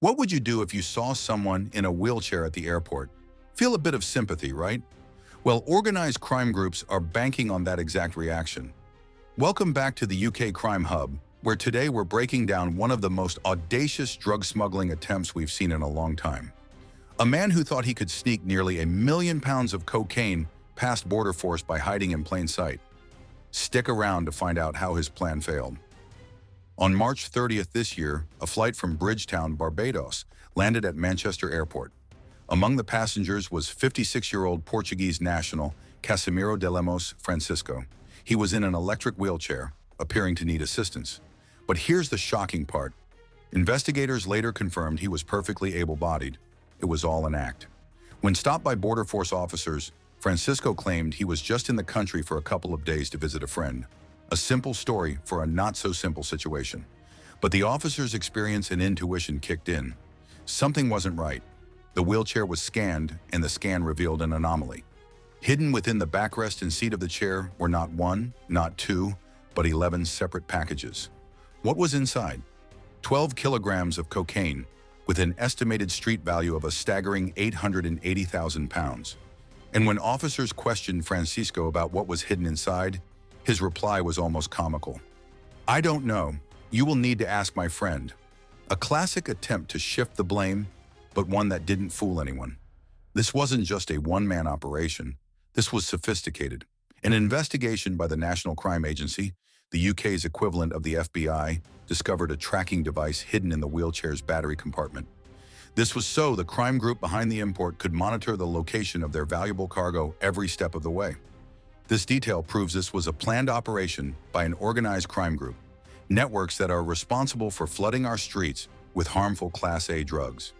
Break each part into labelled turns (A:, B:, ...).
A: What would you do if you saw someone in a wheelchair at the airport? Feel a bit of sympathy, right? Well, organized crime groups are banking on that exact reaction. Welcome back to the UK Crime Hub, where today we're breaking down one of the most audacious drug smuggling attempts we've seen in a long time. A man who thought he could sneak nearly 1 million pounds of cocaine past border force by hiding in plain sight. Stick around to find out how his plan failed. On March 30th this year, a flight from Bridgetown, Barbados, landed at Manchester Airport. Among the passengers was 56-year-old Portuguese national Casimiro De Lemos Francisco. He was in an electric wheelchair, appearing to need assistance. But here's the shocking part. Investigators later confirmed he was perfectly able-bodied. It was all an act. When stopped by Border Force officers, Francisco claimed he was just in the country for a couple of days to visit a friend. A simple story for a not-so-simple situation. But the officers' experience and intuition kicked in. Something wasn't right. The wheelchair was scanned, and the scan revealed an anomaly. Hidden within the backrest and seat of the chair were not one, not two, but 11 separate packages. What was inside? 12 kilograms of cocaine, with an estimated street value of a staggering 880,000 pounds. And when officers questioned Francisco about what was hidden inside, his reply was almost comical. "I don't know. You will need to ask my friend." A classic attempt to shift the blame, but one that didn't fool anyone. This wasn't just a one-man operation. This was sophisticated. An investigation by the National Crime Agency, the UK's equivalent of the FBI, discovered a tracking device hidden in the wheelchair's battery compartment. This was so the crime group behind the import could monitor the location of their valuable cargo every step of the way. This detail proves this was a planned operation by an organized crime group, networks that are responsible for flooding our streets with harmful Class A drugs.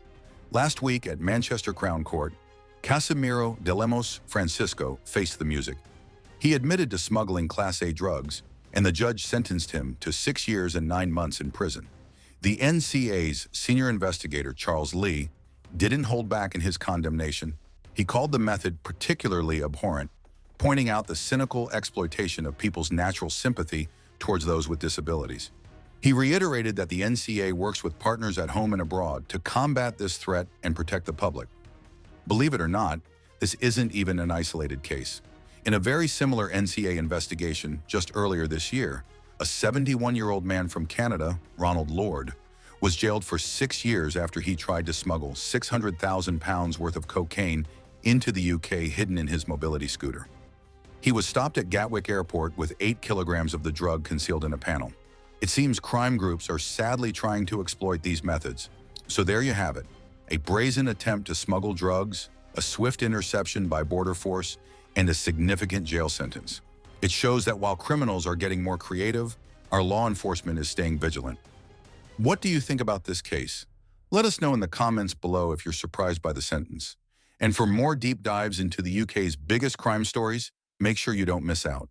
A: Last week at Manchester Crown Court, Casimiro De Lemos Francisco faced the music. He admitted to smuggling Class A drugs, and the judge sentenced him to 6 years and 9 months in prison. The NCA's senior investigator, Charles Lee, didn't hold back in his condemnation. He called the method particularly abhorrent, pointing out the cynical exploitation of people's natural sympathy towards those with disabilities. He reiterated that the NCA works with partners at home and abroad to combat this threat and protect the public. Believe it or not, this isn't even an isolated case. In a very similar NCA investigation just earlier this year, a 71-year-old man from Canada, Ronald Lord, was jailed for 6 years after he tried to smuggle 600,000 pounds worth of cocaine into the UK hidden in his mobility scooter. He was stopped at Gatwick Airport with 8 kilograms of the drug concealed in a panel. It seems crime groups are sadly trying to exploit these methods. So there you have it, a brazen attempt to smuggle drugs, a swift interception by Border Force, and a significant jail sentence. It shows that while criminals are getting more creative, our law enforcement is staying vigilant. What do you think about this case? Let us know in the comments below if you're surprised by the sentence. And for more deep dives into the UK's biggest crime stories, make sure you don't miss out.